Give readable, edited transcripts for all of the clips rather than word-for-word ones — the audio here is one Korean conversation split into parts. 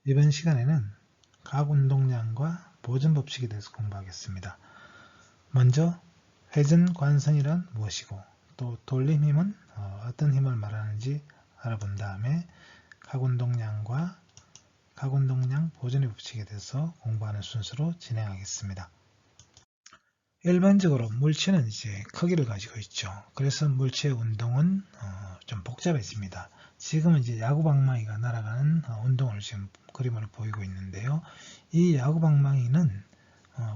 이번 시간에는 각 운동량과 보존 법칙에 대해서 공부하겠습니다. 먼저 회전 관성이란 무엇이고 또 돌림 힘은 어떤 힘을 말하는지 알아본 다음에 각 운동량과 각 운동량 보존의 법칙에 대해서 공부하는 순서로 진행하겠습니다. 일반적으로 물체는 이제 크기를 가지고 있죠. 그래서 물체의 운동은 좀 복잡해집니다. 지금은 이제 야구방망이가 날아가는 운동을 지금 그림으로 보이고 있는데요. 이 야구방망이는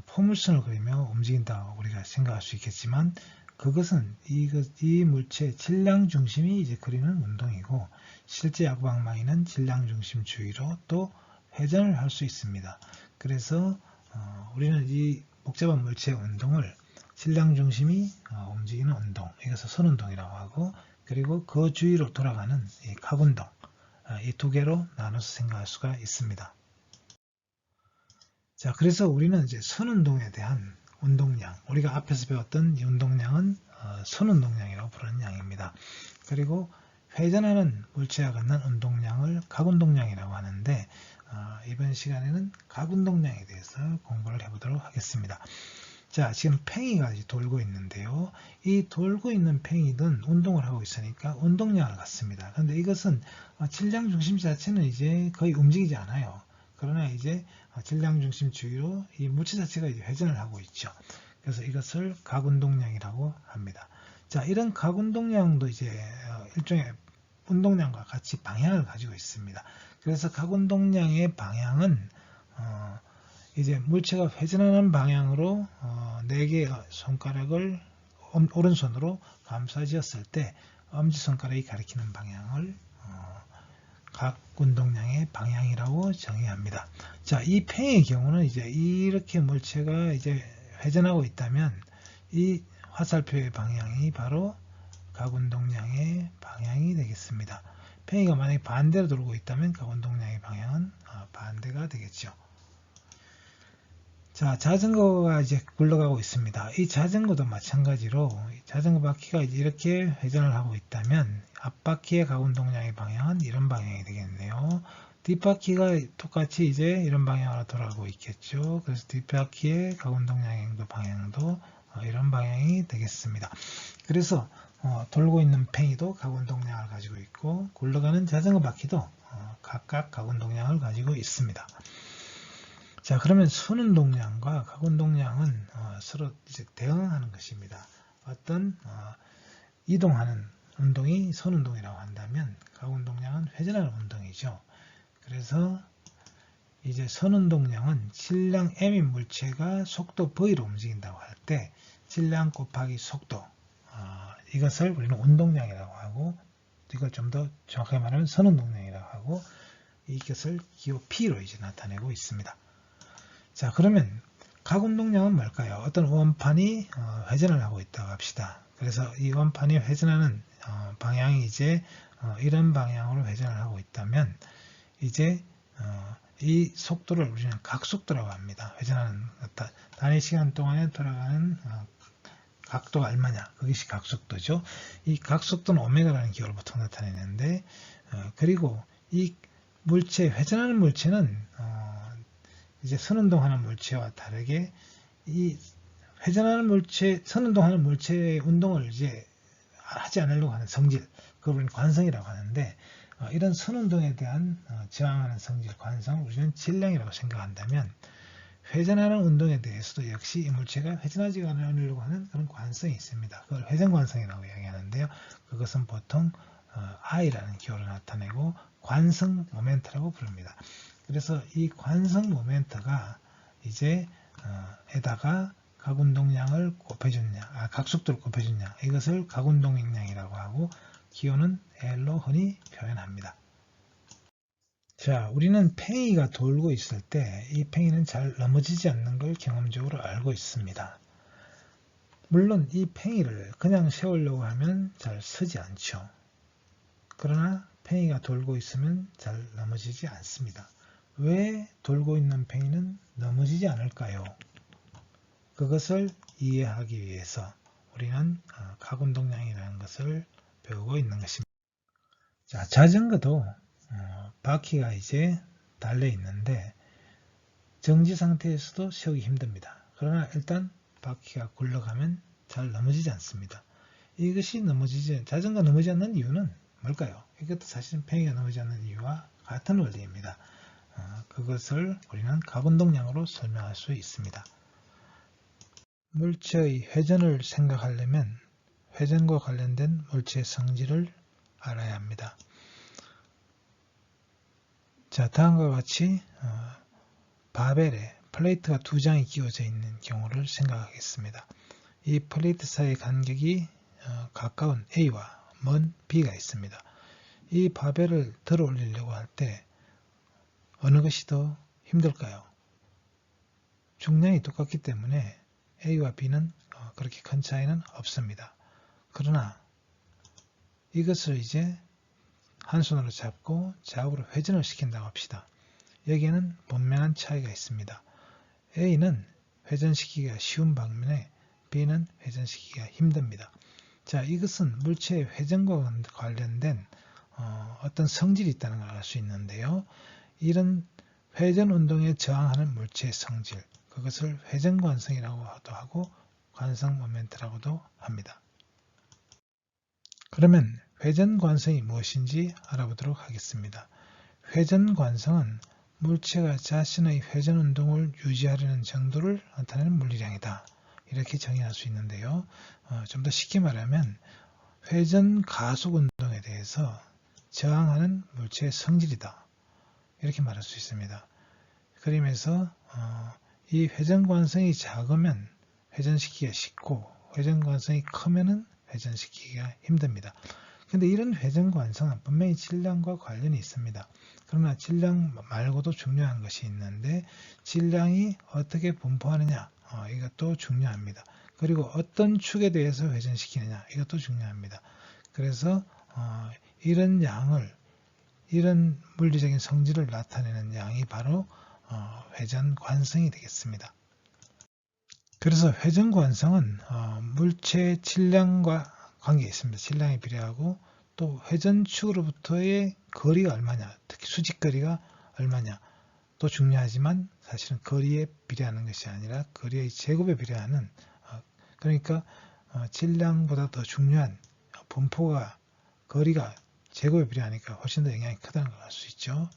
포물선을 그리며 움직인다고 우리가 생각할 수 있겠지만 그것은 이 물체의 질량 중심이 이제 그리는 운동이고 실제 야구방망이는 질량 중심 주위로 또 회전을 할 수 있습니다. 그래서 우리는 이 복잡한 물체의 운동을 질량 중심이 움직이는 운동, 이것을 선운동이라고 하고 그리고 그 주위로 돌아가는 이 각운동, 이 두 개로 나눠서 생각할 수가 있습니다. 자, 그래서 우리는 이제 선운동에 대한 운동량, 우리가 앞에서 배웠던 이 운동량은 선운동량이라고 부르는 양입니다. 그리고 회전하는 물체와 갖는 운동량을 각운동량이라고 하는데 이번 시간에는 각운동량에 대해서 공부를 해보도록 하겠습니다. 자, 지금 팽이가 돌고 있는데요. 이 돌고 있는 팽이는 운동을 하고 있으니까 운동량을 갖습니다. 그런데 이것은 질량 중심 자체는 이제 거의 움직이지 않아요. 그러나 이제 질량 중심 주위로 이 물체 자체가 이제 회전을 하고 있죠. 그래서 이것을 각운동량이라고 합니다. 자, 이런 각운동량도 이제 일종의 운동량과 같이 방향을 가지고 있습니다. 그래서 각운동량의 방향은 이제 물체가 회전하는 방향으로 4개의 손가락을 오른손으로 감싸쥐었을 때 엄지손가락이 가리키는 방향을 각 운동량의 방향이라고 정의합니다. 자, 이 팽의 경우는 이제 이렇게 물체가 이제 회전하고 있다면 이 화살표의 방향이 바로 각 운동량의 방향이 되겠습니다. 팽이가 만약에 반대로 돌고 있다면 각 운동량의 방향은 반대가 되겠죠. 자, 자전거가 이제 굴러가고 있습니다. 이 자전거도 마찬가지로 자전거 바퀴가 이렇게 회전을 하고 있다면 앞바퀴의 각운동량의 방향은 이런 방향이 되겠네요. 뒷바퀴가 똑같이 이제 이런 방향으로 돌아가고 있겠죠. 그래서 뒷바퀴의 각운동량의 방향도 이런 방향이 되겠습니다. 그래서 돌고 있는 팽이도 각운동량을 가지고 있고 굴러가는 자전거 바퀴도 각각 각운동량을 가지고 있습니다. 자, 그러면 선운동량과 각운동량은 서로 이제 대응하는 것입니다. 어떤 이동하는 운동이 선운동이라고 한다면 각운동량은 회전하는 운동이죠. 그래서 이제 선운동량은 질량 m인 물체가 속도 v로 움직인다고 할 때 질량 곱하기 속도 이것을 우리는 운동량이라고 하고 이걸 좀 더 정확하게 말하면 선운동량이라고 하고 이것을 기호 p로 이제 나타내고 있습니다. 자, 그러면 각운동량은 뭘까요? 어떤 원판이 회전을 하고 있다고 합시다. 그래서 이 원판이 회전하는 방향이 이제 이런 방향으로 회전을 하고 있다면 이제 이 속도를 우리는 각속도라고 합니다. 회전하는 단위 시간 동안에 돌아가는 각도가 얼마냐, 그것이 각속도죠. 이 각속도는 오메가라는 기호를 보통 나타내는데 그리고 이 물체, 회전하는 물체는 이제 선운동하는 물체와 다르게 이 회전하는 물체, 선운동하는 물체의 운동을 이제 하지 않으려고 하는 성질, 그걸 관성이라고 하는데 이런 선운동에 대한 저항하는 성질, 관성을 우리는 질량이라고 생각한다면 회전하는 운동에 대해서도 역시 이 물체가 회전하지 않으려고 하는 그런 관성이 있습니다. 그걸 회전관성이라고 이야기하는데요. 그것은 보통 I라는 기호로 나타내고 관성 모멘트라고 부릅니다. 그래서 이 관성 모멘트가 이제 에다가 각운동량을 곱해주냐, 각속도를 곱해주냐, 이것을 각운동량이라고 하고 기호는 L로 흔히 표현합니다. 자, 우리는 팽이가 돌고 있을 때 이 팽이는 잘 넘어지지 않는 걸 경험적으로 알고 있습니다. 물론 이 팽이를 그냥 세우려고 하면 잘 서지 않죠. 그러나 팽이가 돌고 있으면 잘 넘어지지 않습니다. 왜 돌고 있는 팽이는 넘어지지 않을까요? 그것을 이해하기 위해서 우리는 각운동량이라는 것을 배우고 있는 것입니다. 자, 자전거도 바퀴가 이제 달려 있는데 정지 상태에서도 세우기 힘듭니다. 그러나 일단 바퀴가 굴러가면 잘 넘어지지 않습니다. 이것이 자전거가 넘어지지 않는 이유는 뭘까요? 이것도 사실은 팽이가 넘어지지 않는 이유와 같은 원리입니다. 그것을 우리는 가운동량으로 설명할 수 있습니다. 물체의 회전을 생각하려면 회전과 관련된 물체의 성질을 알아야 합니다. 자, 다음과 같이 바벨에 플레이트가 두 장이 끼워져 있는 경우를 생각하겠습니다. 이 플레이트 사이의 간격이 가까운 A와 먼 B가 있습니다. 이 바벨을 들어 올리려고 할 때 어느 것이 더 힘들까요? 중량이 똑같기 때문에 A와 B는 그렇게 큰 차이는 없습니다. 그러나 이것을 이제 한 손으로 잡고 좌우로 회전을 시킨다고 합시다. 여기에는 분명한 차이가 있습니다. A는 회전시키기가 쉬운 반면에 B는 회전시키기가 힘듭니다. 자, 이것은 물체의 회전과 관련된 어떤 성질이 있다는 걸 알 수 있는데요. 이런 회전 운동에 저항하는 물체의 성질, 그것을 회전관성이라고도 하고 관성 모멘트라고도 합니다. 그러면 회전관성이 무엇인지 알아보도록 하겠습니다. 회전관성은 물체가 자신의 회전 운동을 유지하려는 정도를 나타내는 물리량이다. 이렇게 정의할 수 있는데요. 좀 더 쉽게 말하면 회전 가속 운동에 대해서 저항하는 물체의 성질이다. 이렇게 말할 수 있습니다. 그러면서 이 회전관성이 작으면 회전시키기가 쉽고 회전관성이 크면 회전시키기가 힘듭니다. 근데 이런 회전관성은 분명히 질량과 관련이 있습니다. 그러나 질량 말고도 중요한 것이 있는데 질량이 어떻게 분포하느냐 이것도 중요합니다. 그리고 어떤 축에 대해서 회전시키느냐 이것도 중요합니다. 그래서 이런 양을 이런 물리적인 성질을 나타내는 양이 바로 회전관성이 되겠습니다. 그래서 회전관성은 물체의 질량과 관계가 있습니다. 질량이 비례하고 또 회전축으로부터의 거리가 얼마냐, 특히 수직거리가 얼마냐 또 중요하지만 사실은 거리에 비례하는 것이 아니라 거리의 제곱에 비례하는 그러니까 질량보다 더 중요한 분포가 거리가 제곱에 비례하니까 훨씬 더 영향이 크다는 걸 알 수 있죠.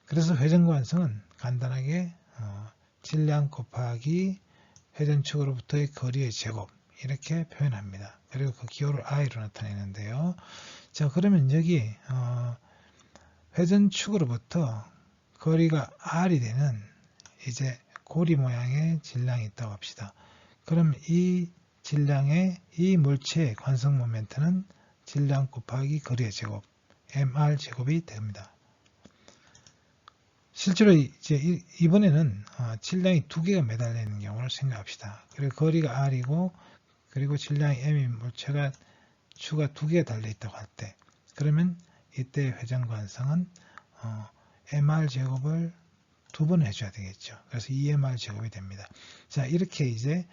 그래서 회전관성은 간단하게 질량 곱하기 회전축으로부터의 거리의 제곱 이렇게 표현합니다. 그리고 그 기호를 i로 나타내는데요. 자, 그러면 여기 회전축으로부터 거리가 r이 되는 이제 고리 모양의 질량이 있다고 합시다. 그럼 이 질량의 이 물체의 관성 모멘트는 질량 곱하기 거리의 제곱 mr 제곱이 됩니다. 실제로 이제 이번에는 질량이 두 개가 매달려 있는 경우를 생각합시다. 그리고 거리가 r이고 그리고 질량이 m인 물체가 추가 두 개가 달려 있다고 할 때 그러면 이때 회전관성은 mr 제곱을 두 번 해줘야 되겠죠. 그래서 2mr 제곱이 됩니다. 자, 이렇게 이제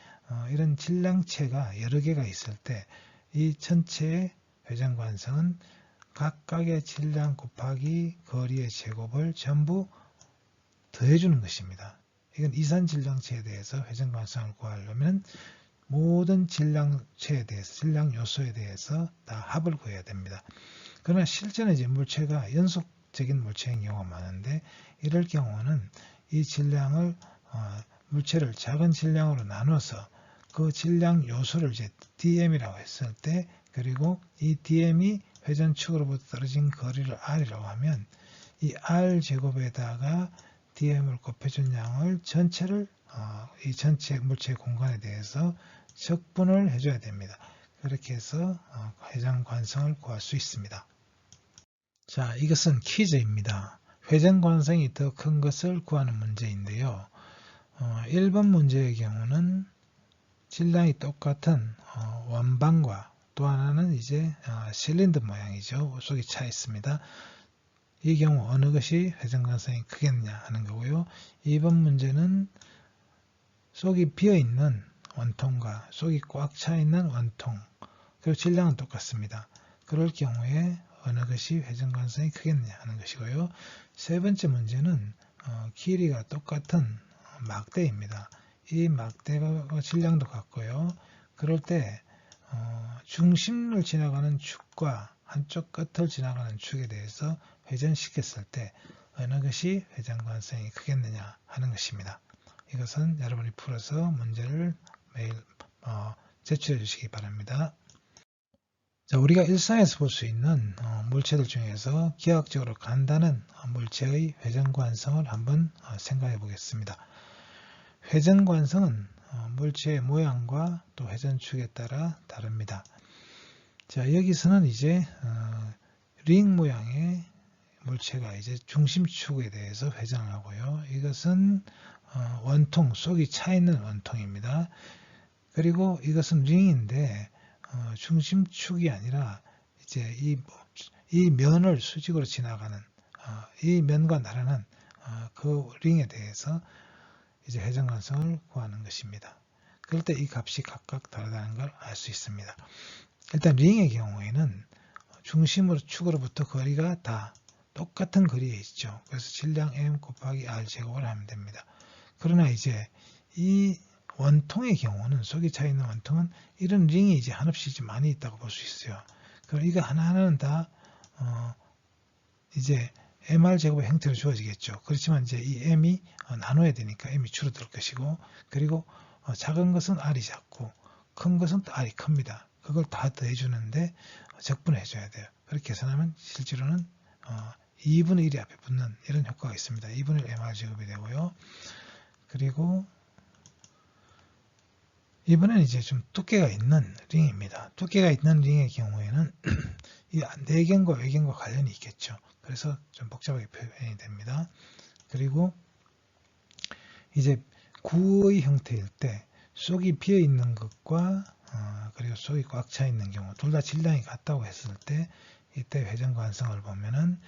이런 질량체가 여러 개가 있을 때 이 전체의 회전관성은 각각의 질량 곱하기 거리의 제곱을 전부 더해주는 것입니다. 이건 이산질량체에 대해서 회전관성을 구하려면 모든 질량체에 대해서, 질량 요소에 대해서 다 합을 구해야 됩니다. 그러나 실제는 이제 물체가 연속적인 물체인 경우가 많은데 이럴 경우는 이 질량을 물체를 작은 질량으로 나눠서 그 질량 요소를 이제 dm이라고 했을 때 그리고 이 dm이 회전축으로부터 떨어진 거리를 r이라고 하면 이 r 제곱에다가 dm을 곱해준 양을 전체를 이 전체 물체 공간에 대해서 적분을 해줘야 됩니다. 그렇게 해서 회전관성을 구할 수 있습니다. 자, 이것은 퀴즈입니다. 회전관성이 더 큰 것을 구하는 문제인데요. 1번 문제의 경우는 질량이 똑같은 원방과 또 하나는 이제 실린더 모양이죠. 속이 차 있습니다. 이 경우 어느 것이 회전관성이 크겠느냐 하는 거고요. 2번 문제는 속이 비어있는 원통과 속이 꽉 차 있는 원통 그리고 질량은 똑같습니다. 그럴 경우에 어느 것이 회전 가능성이 크겠느냐 하는 것이고요. 세 번째 문제는 길이가 똑같은 막대입니다. 이 막대가 질량도 같고요. 그럴 때 중심을 지나가는 축과 한쪽 끝을 지나가는 축에 대해서 회전시켰을 때 어느 것이 회전 가능성이 크겠느냐 하는 것입니다. 이것은 여러분이 풀어서 문제를 매일 제출해 주시기 바랍니다. 자, 우리가 일상에서 볼 수 있는 물체들 중에서 기하학적으로 간단한 물체의 회전 관성을 한번 생각해 보겠습니다. 회전 관성은 물체의 모양과 또 회전축에 따라 다릅니다. 자, 여기서는 이제 링 모양의 물체가 이제 중심축에 대해서 회전을 하고요. 이것은 원통, 속이 차 있는 원통입니다. 그리고 이것은 링인데 중심축이 아니라 이제 이 면을 수직으로 지나가는 이 면과 나르는 그 링에 대해서 이제 회전 관성을 구하는 것입니다. 그럴 때 이 값이 각각 다르다는 걸 알 수 있습니다. 일단 링의 경우에는 중심으로 축으로부터 거리가 다 똑같은 거리에 있죠. 그래서 질량 m 곱하기 r 제곱을 하면 됩니다. 그러나 이제 이 원통의 경우는 속이 차 있는 원통은 이런 링이 이제 한없이 이제 많이 있다고 볼 수 있어요. 그럼 이거 하나하나는 다 이제 mr 제곱의 형태로 주어지겠죠. 그렇지만 이제 이 m이 나눠야 되니까 m이 줄어들 것이고, 그리고 작은 것은 r이 작고 큰 것은 또 r이 큽니다. 그걸 다 더해주는데 적분해줘야 돼요. 그렇게 계산하면 실제로는 2분의 1이 앞에 붙는 이런 효과가 있습니다. 2분의 1 mr 제곱이 되고요. 그리고 이번엔 이제 좀 두께가 있는 링입니다. 두께가 있는 링의 경우에는 이 내경과 외경과 관련이 있겠죠. 그래서 좀 복잡하게 표현이 됩니다. 그리고 이제 구의 형태일 때 속이 비어 있는 것과 그리고 속이 꽉 차 있는 경우 둘 다 질량이 같다고 했을 때 이때 회전 관성을 보면은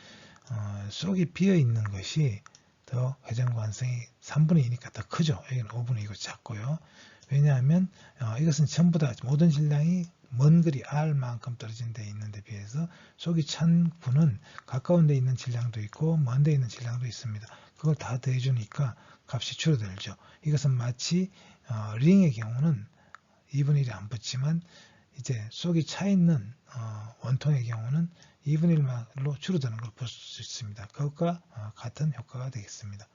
속이 비어 있는 것이 더 회전 관성이 3분의 2니까 더 크죠. 여기는 5분의 2고 작고요. 왜냐하면 이것은 전부 다 모든 질량이 먼 거리 R만큼 떨어진 데 있는 데 비해서 속이 찬 구는 가까운 데 있는 질량도 있고 먼 데 있는 질량도 있습니다. 그걸 다 더해주니까 값이 줄어들죠. 이것은 마치 링의 경우는 2분의 1이 안 붙지만 이제 속이 차 있는 원통의 경우는 2분의 1로 줄어드는 걸 볼 수 있습니다. 그것과 같은 효과가 되겠습니다.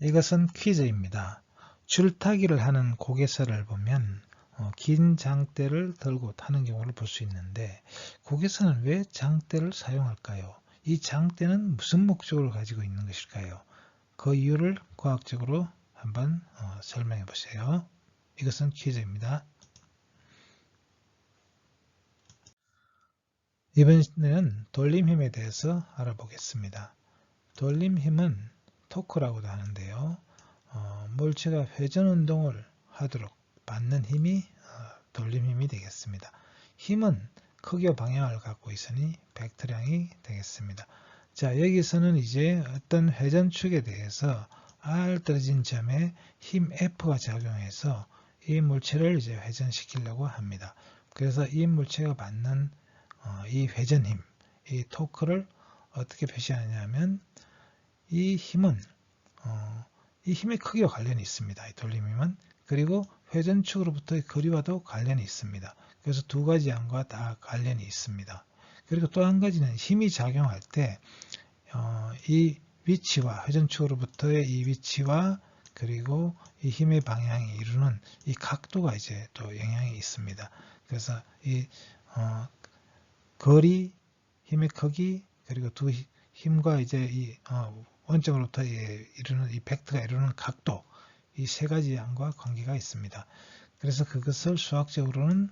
이것은 퀴즈입니다. 줄타기를 하는 고개선을 보면 긴 장대를 들고 타는 경우를 볼 수 있는데 고개선은 왜 장대를 사용할까요? 이 장대는 무슨 목적을 가지고 있는 것일까요? 그 이유를 과학적으로 한번 설명해 보세요. 이것은 퀴즈입니다. 이번에는 돌림힘에 대해서 알아보겠습니다. 돌림힘은 토크라고도 하는데요. 물체가 회전 운동을 하도록 받는 힘이 돌림힘이 되겠습니다. 힘은 크기와 방향을 갖고 있으니 벡터량이 되겠습니다. 자, 여기서는 이제 어떤 회전축에 대해서 R 떨어진 점에 힘 F가 작용해서 이 물체를 이제 회전시키려고 합니다. 그래서 이 물체가 받는 이 회전힘, 이 토크를 어떻게 표시하냐면 이 힘은 이 힘의 크기와 관련이 있습니다. 이 돌림힘은. 그리고 회전축으로부터의 거리와도 관련이 있습니다. 그래서 두 가지 양과 다 관련이 있습니다. 그리고 또 한 가지는 힘이 작용할 때 이 위치와 회전축으로부터의 이 위치와 그리고 이 힘의 방향이 이루는 이 각도가 이제 또 영향이 있습니다. 그래서 이 거리, 힘의 크기, 그리고 두 힘과 이제 이 원점으로부터 이루는 이 벡터가 이루는 각도, 이 세 가지 양과 관계가 있습니다. 그래서 그것을 수학적으로는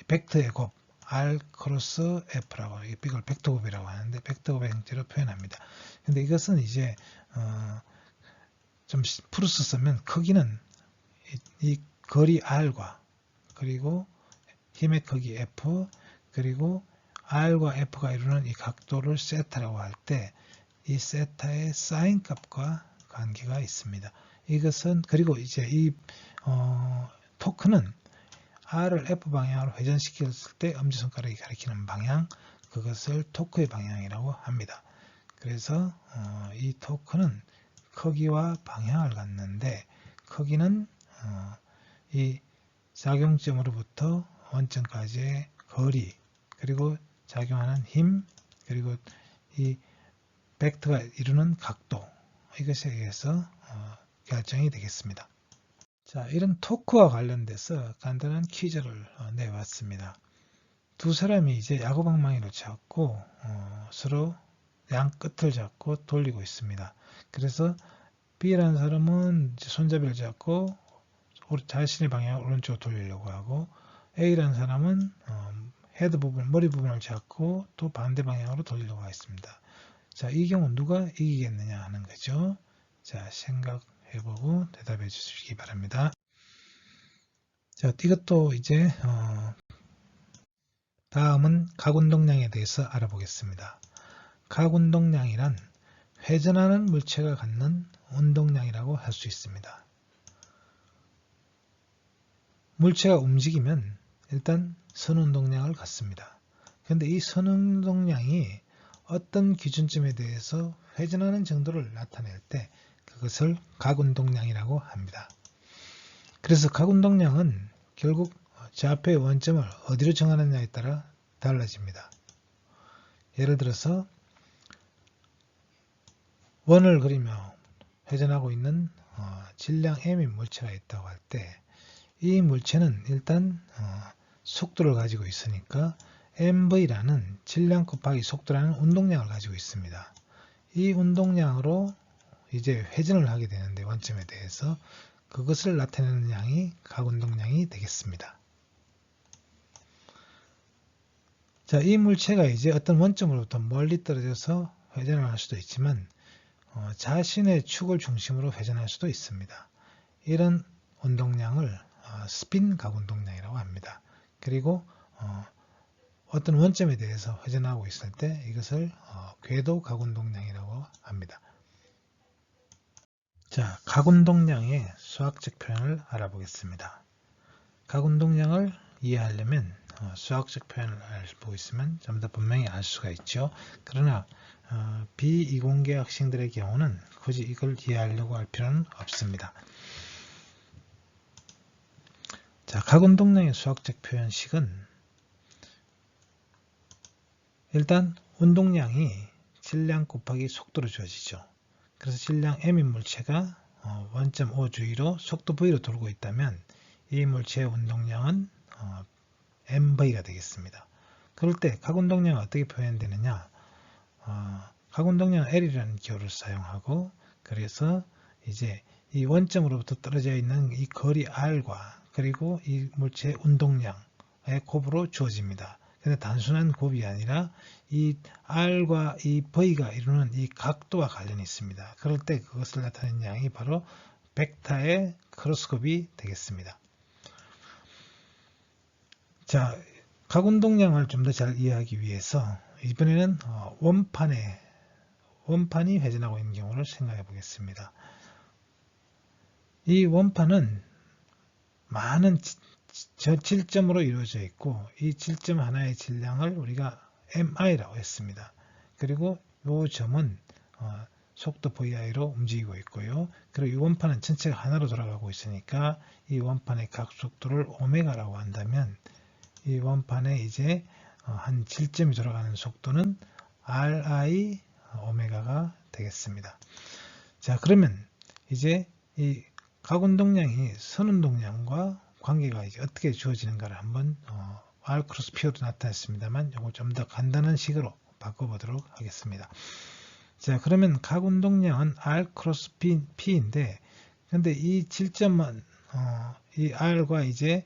벡터의 곱, R 크로스 F라고, 이걸 벡터 곱이라고 하는데 벡터 곱의 형태로 표현합니다. 근데 이것은 이제 좀 풀어서 쓰면 크기는 이 거리 R과 그리고 힘의 크기 F 그리고 R과 F가 이루는 이 각도를 세타라고 할 때 이 세타의 사인 값과 관계가 있습니다. 이것은 그리고 이제 이 토크는 R을 F 방향으로 회전시켰을 때 엄지손가락이 가리키는 방향, 그것을 토크의 방향이라고 합니다. 그래서 이 토크는 크기와 방향을 갖는데 크기는 이 작용점으로부터 원점까지의 거리, 그리고 작용하는 힘, 그리고 이 벡터가 이루는 각도, 이것에 의해서 결정이 되겠습니다. 자, 이런 토크와 관련돼서 간단한 퀴즈를 내봤습니다. 두 사람이 이제 야구방망이를 잡고 서로 양 끝을 잡고 돌리고 있습니다. 그래서 B라는 사람은 손잡이를 잡고 자신의 방향을 오른쪽으로 돌리려고 하고 A라는 사람은 헤드 부분, 머리 부분을 잡고 또 반대 방향으로 돌리려고 하겠습니다. 자, 이 경우 누가 이기겠느냐 하는 거죠. 자, 생각해보고 대답해 주시기 바랍니다. 자, 이것도 이제 다음은 각운동량에 대해서 알아보겠습니다. 각운동량이란 회전하는 물체가 갖는 운동량이라고 할 수 있습니다. 물체가 움직이면 일단 선운동량을 갖습니다. 그런데 이 선운동량이 어떤 기준점에 대해서 회전하는 정도를 나타낼 때 그것을 각운동량이라고 합니다. 그래서 각운동량은 결국 좌표의 원점을 어디로 정하느냐에 따라 달라집니다. 예를 들어서 원을 그리며 회전하고 있는 질량 m인 물체가 있다고 할 때 이 물체는 일단 속도를 가지고 있으니까 mv라는 질량 곱하기 속도라는 운동량을 가지고 있습니다. 이 운동량으로 이제 회전을 하게 되는데 원점에 대해서 그것을 나타내는 양이 각운동량이 되겠습니다. 자, 이 물체가 이제 어떤 원점으로부터 멀리 떨어져서 회전을 할 수도 있지만 자신의 축을 중심으로 회전할 수도 있습니다. 이런 운동량을 스핀 각운동량이라고 합니다. 그리고 어떤 원점에 대해서 회전하고 있을 때 이것을 궤도 각운동량이라고 합니다. 자, 각운동량의 수학적 표현을 알아보겠습니다. 각운동량을 이해하려면 수학적 표현을 알고 있으면 좀 더 분명히 알 수가 있죠. 그러나 비이공계 학생들의 경우는 굳이 이걸 이해하려고 할 필요는 없습니다. 자, 각운동량의 수학적 표현식은 일단 운동량이 질량 곱하기 속도로 주어지죠. 그래서 질량 m인 물체가 원점 O 주위로 속도 v로 돌고 있다면 이 물체의 운동량은 mv가 되겠습니다. 그럴 때 각운동량은 어떻게 표현되느냐? 각운동량은 L이라는 기호를 사용하고 그래서 이제 이 원점으로부터 떨어져 있는 이 거리 R과 그리고 이 물체의 운동량의 곱으로 주어집니다. 근데 단순한 곱이 아니라 이 R과 이 V가 이루는 이 각도와 관련이 있습니다. 그럴 때 그것을 나타내는 양이 바로 벡터의 크로스곱이 되겠습니다. 자, 각운동량을 좀 더 잘 이해하기 위해서 이번에는 원판이 회전하고 있는 경우를 생각해 보겠습니다. 이 원판은 많은 질점으로 이루어져 있고 이 질점 하나의 질량을 우리가 mi라고 했습니다. 그리고 이 점은 속도 vi로 움직이고 있고요. 그리고 이 원판은 전체가 하나로 돌아가고 있으니까 이 원판의 각 속도를 오메가라고 한다면 이 원판에 이제 한 질점이 돌아가는 속도는 Ri 오메가가 되겠습니다. 자, 그러면 이제 이 각운동량이 선운동량과 관계가 이제 어떻게 주어지는가를 한번 R 크로스 P로도 나타냈습니다만 이걸 좀 더 간단한 식으로 바꿔보도록 하겠습니다. 자, 그러면 각운동량은 R 크로스 P인데 근데 이 질점은 이 R과 이제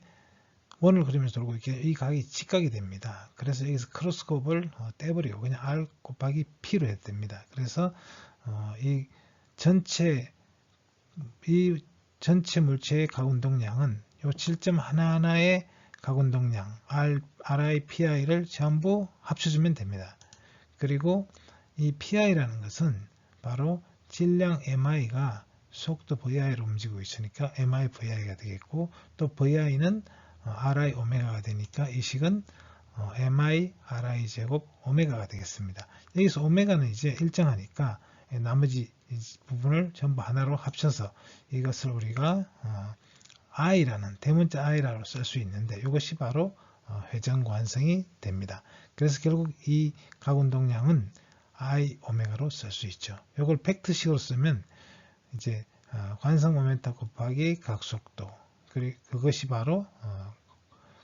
원을 그리면서 돌고 있게 이 각이 직각이 됩니다. 그래서 여기서 크로스곱을 떼버리고 그냥 R 곱하기 P로 해도 됩니다. 그래서 이 전체 물체의 각운동량은 이 질점 하나하나의 각운동량 RI, PI를 전부 합쳐주면 됩니다. 그리고 이 PI라는 것은 바로 질량 MI가 속도 VI로 움직이고 있으니까 MI, VI가 되겠고 또 VI는 RI, 오메가가 되니까 이 식은 MI, RI 제곱 오메가가 되겠습니다. 여기서 오메가는 이제 일정하니까 나머지 부분을 전부 하나로 합쳐서 이것을 우리가 I라는 대문자 I라고 쓸 수 있는데 이것이 바로 회전관성이 됩니다. 그래서 결국 이 각운동량은 I 오메가로 쓸 수 있죠. 이걸 팩트식으로 쓰면 이제 관성 모멘타 곱하기 각속도 그것이 바로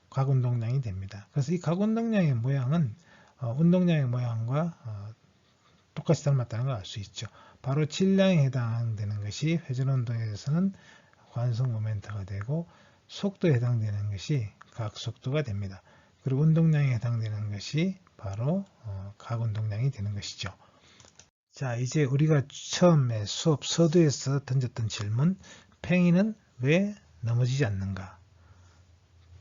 각운동량이 됩니다. 그래서 이 각운동량의 모양은 운동량의 모양과 똑같이 닮았다는 걸 알 수 있죠. 바로 질량에 해당되는 것이 회전운동에 대해서는 관성 모멘트가 되고 속도에 해당되는 것이 각속도가 됩니다. 그리고 운동량에 해당되는 것이 바로 각운동량이 되는 것이죠. 자, 이제 우리가 처음에 수업 서두에서 던졌던 질문, 팽이는 왜 넘어지지 않는가?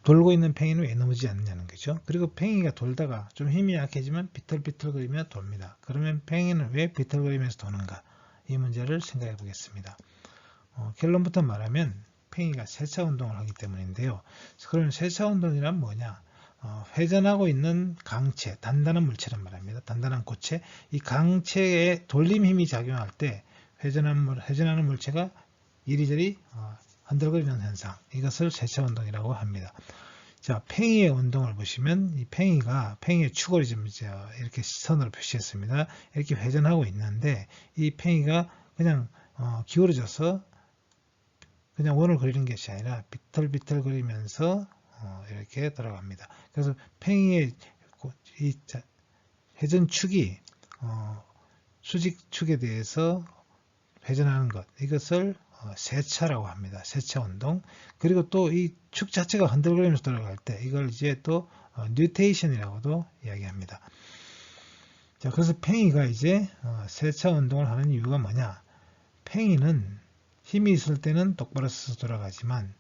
돌고 있는 팽이는 왜 넘어지지 않느냐는 거죠. 그리고 팽이가 돌다가 좀 힘이 약해지면 비틀비틀거리며 돕니다. 그러면 팽이는 왜 비틀거리면서 도는가? 이 문제를 생각해 보겠습니다. 결론부터 말하면 팽이가 세차 운동을 하기 때문인데요. 그럼 세차 운동이란 뭐냐? 회전하고 있는 강체, 단단한 물체란 말입니다. 단단한 고체. 이 강체에 돌림 힘이 작용할 때 회전하는 물체가 이리저리 흔들거리는 현상. 이것을 세차 운동이라고 합니다. 자, 팽이의 운동을 보시면 이 팽이의 축을 좀 이렇게 선으로 표시했습니다. 이렇게 회전하고 있는데 이 팽이가 그냥 기울어져서 그냥 원을 그리는 것이 아니라 비틀비틀 그리면서 이렇게 돌아갑니다. 그래서 팽이의 이 회전축이 수직축에 대해서 회전하는 것, 이것을 세차라고 합니다. 세차 운동. 그리고 또 이 축 자체가 흔들거리면서 돌아갈 때 이걸 이제 또 뉴테이션이라고도 이야기합니다. 자, 그래서 팽이가 이제 세차 운동을 하는 이유가 뭐냐? 팽이는 힘이 있을 때는 똑바로 서서 돌아가지만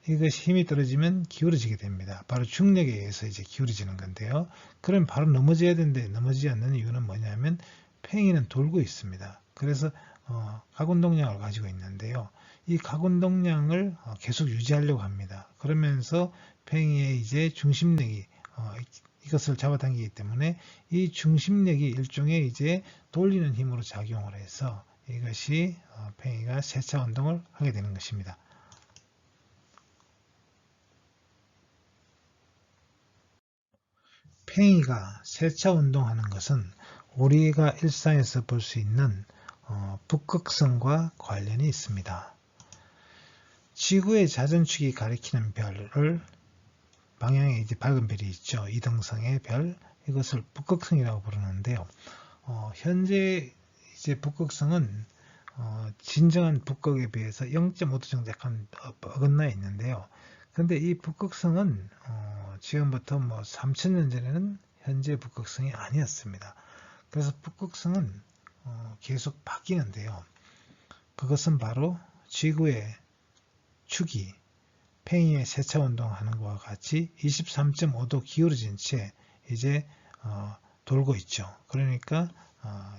이것이 힘이 떨어지면 기울어지게 됩니다. 바로 중력에 의해서 이제 기울어지는 건데요. 그럼 바로 넘어져야 되는데 넘어지지 않는 이유는 뭐냐면 팽이는 돌고 있습니다. 그래서 각운동량을 가지고 있는데요. 이 각운동량을 계속 유지하려고 합니다. 그러면서 팽이의 이제 중심력이 이것을 잡아당기기 때문에 이 중심력이 일종의 이제 돌리는 힘으로 작용을 해서 이것이 팽이가 세차 운동을 하게 되는 것입니다. 팽이가 세차 운동하는 것은 우리가 일상에서 볼 수 있는 북극성과 관련이 있습니다. 지구의 자전축이 가리키는 별을 방향에 이제 밝은 별이 있죠. 이등성의 별, 이것을 북극성이라고 부르는데요. 현재 이제 북극성은 진정한 북극에 비해서 0.5도 정도 약간 어긋나 있는데요. 그런데 이 북극성은 지금부터 3000년 전에는 현재 북극성이 아니었습니다. 그래서 북극성은 계속 바뀌는데요. 그것은 바로 지구의 축이 팽이의 세차 운동하는 것과 같이 23.5도 기울어진 채 이제 돌고 있죠. 그러니까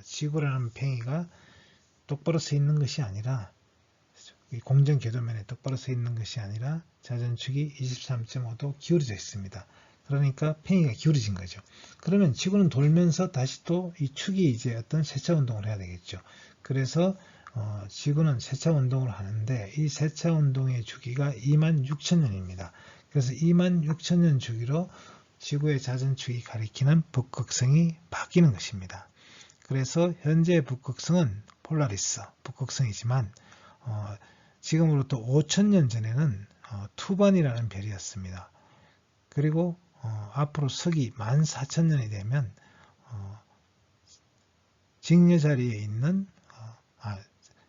지구라는 팽이가 똑바로 서 있는 것이 아니라 공전 궤도면에 똑바로 서 있는 것이 아니라 자전축이 23.5도 기울어져 있습니다. 그러니까 팽이가 기울어진 거죠. 그러면 지구는 돌면서 다시 또 이 축이 이제 어떤 세차 운동을 해야 되겠죠. 그래서 지구는 세차 운동을 하는데 이 세차 운동의 주기가 26,000년입니다. 그래서 26,000년 주기로 지구의 자전축이 가리키는 북극성이 바뀌는 것입니다. 그래서 현재 북극성은 폴라리스, 북극성이지만 지금으로부터 5,000년 전에는 투반이라는 별이었습니다. 그리고 앞으로 서기 14,000년이 되면 직녀 자리에 있는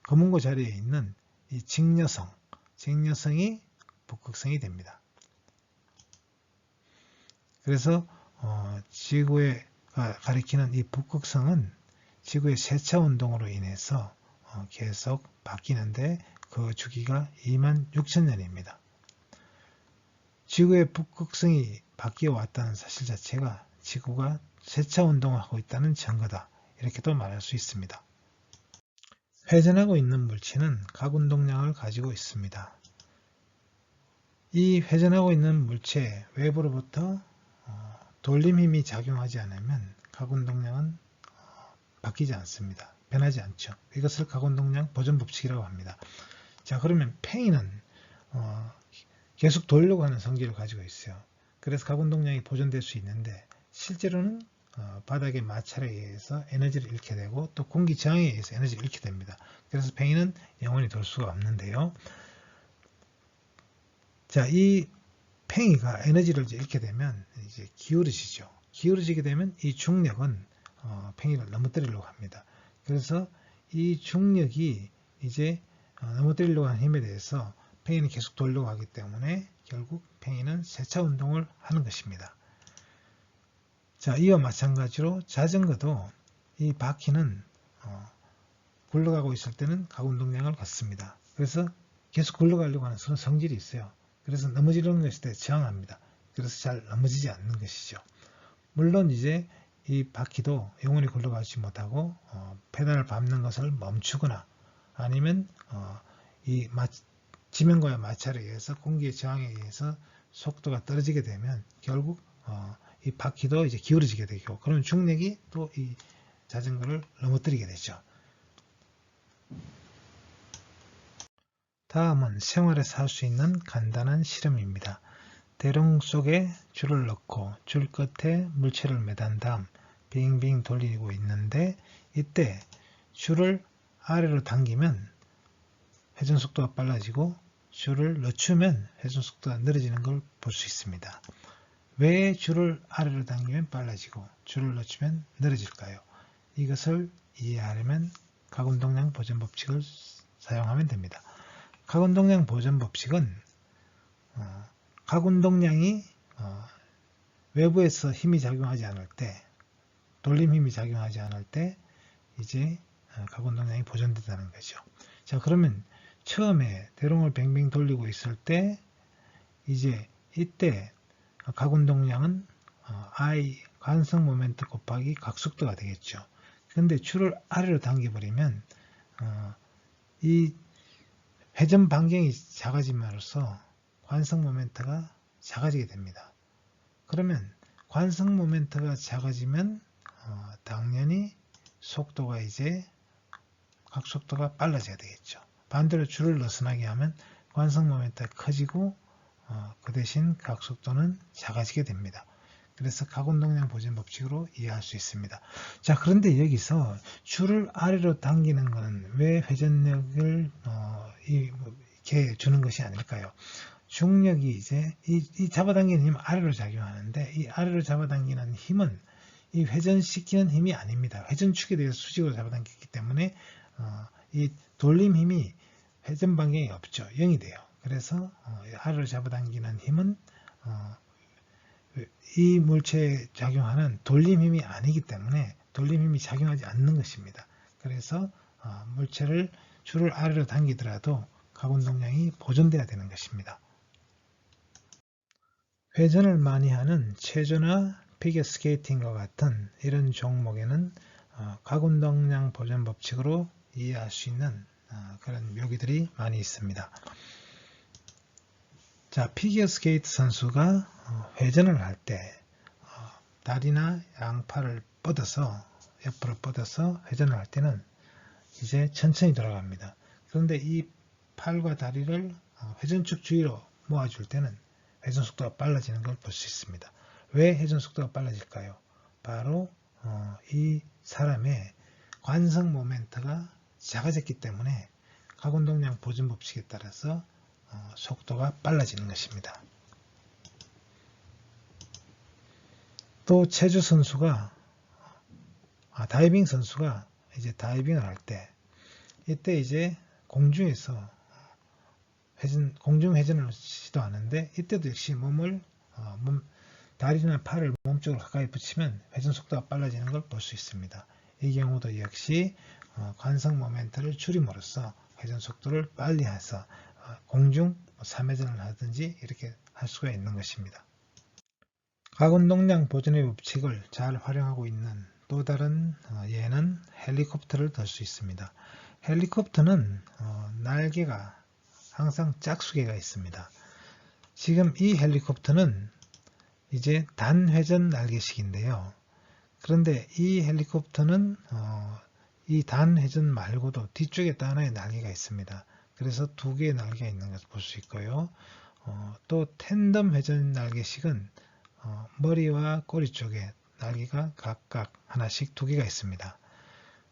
검은고 자리에 있는 이 직녀성이 북극성이 됩니다. 그래서 지구가 가리키는 이 북극성은 지구의 세차 운동으로 인해서 계속 바뀌는데 그 주기가 26,000년입니다. 지구의 북극성이 바뀌어 왔다는 사실 자체가 지구가 세차 운동을 하고 있다는 증거다. 이렇게도 말할 수 있습니다. 회전하고 있는 물체는 각운동량을 가지고 있습니다. 이 회전하고 있는 물체 외부로부터 돌림힘이 작용하지 않으면 각운동량은 바뀌지 않습니다. 변하지 않죠. 이것을 각운동량 보존법칙이라고 합니다. 자, 그러면 팽이는 계속 돌려고 하는 성질을 가지고 있어요. 그래서 각운동량이 보존될 수 있는데 실제로는 바닥의 마찰에 의해서 에너지를 잃게 되고 또 공기 저항에 의해서 에너지를 잃게 됩니다. 그래서 팽이는 영원히 돌 수가 없는데요. 자, 이 팽이가 에너지를 잃게 되면 이제 기울어지죠. 기울어지게 되면 이 중력은 팽이를 넘어뜨리려고 합니다. 그래서 이 중력이 이제 넘어뜨리려고 하는 힘에 대해서 팽이는 계속 돌려고 하기 때문에 결국 팽이는 세차 운동을 하는 것입니다. 자, 이와 마찬가지로 자전거도 이 바퀴는 굴러가고 있을 때는 각운동량을 갖습니다. 그래서 계속 굴러가려고 하는 성질이 있어요. 그래서 넘어지려는 것일 때 저항합니다. 그래서 잘 넘어지지 않는 것이죠. 물론 이제 이 바퀴도 영원히 굴러가지 못하고 페달을 밟는 것을 멈추거나 아니면 이 지면과의 마찰에 의해서 공기의 저항에 의해서 속도가 떨어지게 되면 결국 이 바퀴도 이제 기울어지게 되고 그러면 중력이 또 이 자전거를 넘어뜨리게 되죠. 다음은 생활에서 할 수 있는 간단한 실험입니다. 대롱 속에 줄을 넣고 줄 끝에 물체를 매단 다음 빙빙 돌리고 있는데 이때 줄을 아래로 당기면 회전 속도가 빨라지고 줄을 늦추면 회전 속도가 느려지는 걸 볼 수 있습니다. 왜 줄을 아래로 당기면 빨라지고 줄을 늦추면 느려질까요? 이것을 이해하려면 각운동량 보존 법칙을 사용하면 됩니다. 각운동량 보존 법칙은 각운동량이 외부에서 힘이 작용하지 않을 때, 돌림 힘이 작용하지 않을 때 이제 각운동량이 보존된다는 거죠. 자, 그러면 처음에 대롱을 뱅뱅 돌리고 있을 때 이제 이때 각운동량은 I 관성 모멘트 곱하기 각속도가 되겠죠. 그런데 줄을 아래로 당겨버리면 이 회전 반경이 작아짐으로써 관성 모멘트가 작아지게 됩니다. 그러면 관성 모멘트가 작아지면 당연히 속도가 이제 각속도가 빨라져야 되겠죠. 반대로 줄을 느슨하게 하면 관성 모멘트가 커지고 그 대신 각속도는 작아지게 됩니다. 그래서 각운동량 보존 법칙으로 이해할 수 있습니다. 자, 그런데 여기서 줄을 아래로 당기는 것은 왜 회전력을 이렇게 주는 것이 아닐까요? 중력이 이제 이 잡아당기는 힘은 아래로 작용하는데 이 아래로 잡아당기는 힘은 이 회전시키는 힘이 아닙니다. 회전축에 대해서 수직으로 잡아당기기 때문에 이 돌림 힘이 회전 반경이 없죠. 0이 돼요. 그래서 아래로 잡아당기는 힘은 이 물체에 작용하는 돌림 힘이 아니기 때문에 돌림 힘이 작용하지 않는 것입니다. 그래서 물체를 줄을 아래로 당기더라도 각운동량이 보존돼야 되는 것입니다. 회전을 많이 하는 체조나 피겨스케이팅과 같은 이런 종목에는 각운동량 보존 법칙으로 이해할 수 있는 그런 묘기들이 많이 있습니다. 자, 피겨스케이트 선수가 회전을 할 때 다리나 양팔을 뻗어서 옆으로 뻗어서 회전을 할 때는 이제 천천히 돌아갑니다. 그런데 이 팔과 다리를 회전축 주위로 모아줄 때는 회전 속도가 빨라지는 걸 볼 수 있습니다. 왜 회전 속도가 빨라질까요? 바로 이 사람의 관성 모멘트가 작아졌기 때문에 각운동량 보존 법칙에 따라서 속도가 빨라지는 것입니다. 또 체조 선수가 다이빙 선수가 이제 다이빙을 할 때 이때 이제 공중에서 공중 회전을 시도하는데 이때도 역시 몸을 다리나 팔을 몸쪽으로 가까이 붙이면 회전 속도가 빨라지는 걸 볼 수 있습니다. 이 경우도 역시 관성 모멘트를 줄임으로써 회전 속도를 빨리 해서 공중 3회전을 하든지 이렇게 할 수가 있는 것입니다. 가운동량 보존의 법칙을 잘 활용하고 있는 또 다른 예는 헬리콥터를 들 수 있습니다. 헬리콥터는 날개가 항상 짝수개가 있습니다. 지금 이 헬리콥터는 이제 단회전 날개식인데요. 그런데 이 헬리콥터는 이 단회전 말고도 뒤쪽에 또 하나의 날개가 있습니다. 그래서 두 개의 날개가 있는 것을 볼 수 있고요. 또 텐덤 회전 날개식은 머리와 꼬리 쪽에 날개가 각각 하나씩 두 개가 있습니다.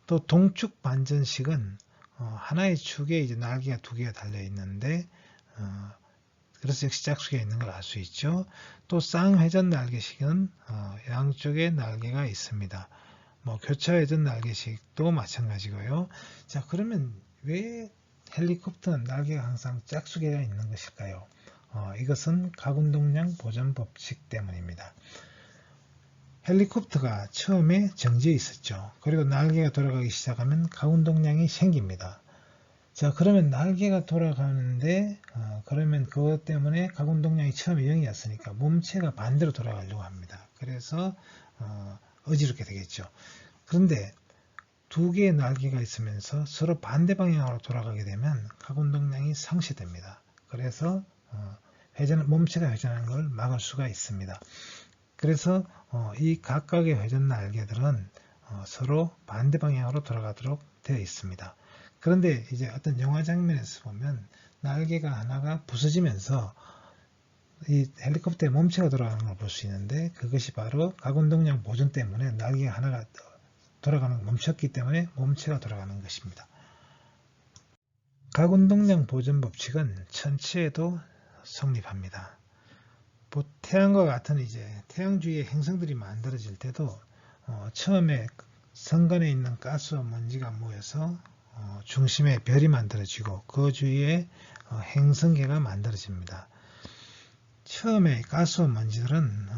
또 동축 반전식은 하나의 축에 이제 날개가 두 개가 달려 있는데 그래서 역시 짝수가 있는 걸 알 수 있죠. 또 쌍회전 날개식은 양쪽에 날개가 있습니다. 교차회전 날개식도 마찬가지고요. 자, 그러면 왜 헬리콥터는 날개가 항상 짝수개가 있는 것일까요? 이것은 가운동량 보존 법칙 때문입니다. 헬리콥터가 처음에 정지해 있었죠. 그리고 날개가 돌아가기 시작하면 가운동량이 생깁니다. 자, 그러면 날개가 돌아가는데 그러면 그것 때문에 가운동량이 처음에 0이었으니까 몸체가 반대로 돌아가려고 합니다. 그래서 어지럽게 되겠죠. 그런데 두 개의 날개가 있으면서 서로 반대 방향으로 돌아가게 되면 가운동량이 상쇄됩니다. 그래서 몸체가 회전하는 걸 막을 수가 있습니다. 그래서 이 각각의 회전 날개들은 서로 반대 방향으로 돌아가도록 되어 있습니다. 그런데 이제 어떤 영화 장면에서 보면 날개가 하나가 부서지면서 이 헬리콥터의 몸체가 돌아가는 걸 볼 수 있는데 그것이 바로 가운동량 보존 때문에 날개가 하나가 돌아가는 멈췄기 때문에 몸체가 돌아가는 것입니다. 가운동량 보존 법칙은 천체에도 성립합니다. 태양과 같은 이제 태양 주위에 행성들이 만들어질 때도 처음에 성간에 있는 가스와 먼지가 모여서 중심에 별이 만들어지고 그 주위에 행성계가 만들어집니다. 처음에 가스와 먼지들은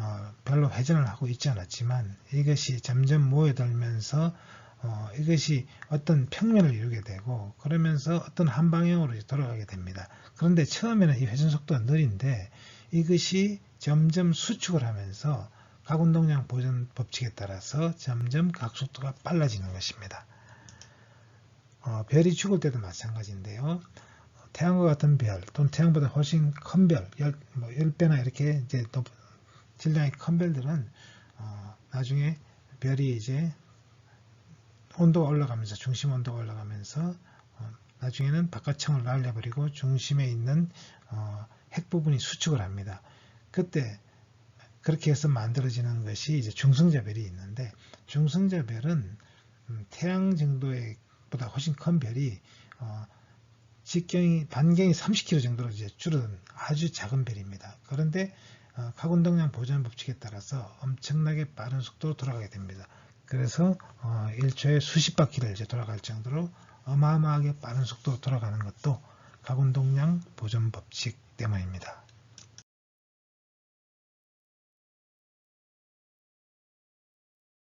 별로 회전을 하고 있지 않았지만 이것이 점점 모여들면서 이것이 어떤 평면을 이루게 되고 그러면서 어떤 한 방향으로 돌아가게 됩니다. 그런데 처음에는 이 회전 속도가 느린데 이것이 점점 수축을 하면서 가운동량 보존 법칙에 따라서 점점 각속도가 빨라지는 것입니다. 별이 죽을 때도 마찬가지인데요. 태양과 같은 별 또는 태양보다 훨씬 큰 별, 10배나 이렇게 이제 질량이 큰 별들은 나중에 별이 이제 온도가 올라가면서 중심 온도가 올라가면서 나중에는 바깥층을 날려버리고 중심에 있는 핵 부분이 수축을 합니다. 그때 그렇게 해서 만들어지는 것이 이제 중성자별이 있는데 중성자별은 태양 정도의 보다 훨씬 큰 별이 반경이 30km 정도로 이제 줄어든 아주 작은 별입니다. 그런데 가운동량 보존 법칙에 따라서 엄청나게 빠른 속도로 돌아가게 됩니다. 그래서 1초에 수십 바퀴를 이제 돌아갈 정도로 어마어마하게 빠른 속도로 돌아가는 것도 가운동량 보존 법칙 때문입니다.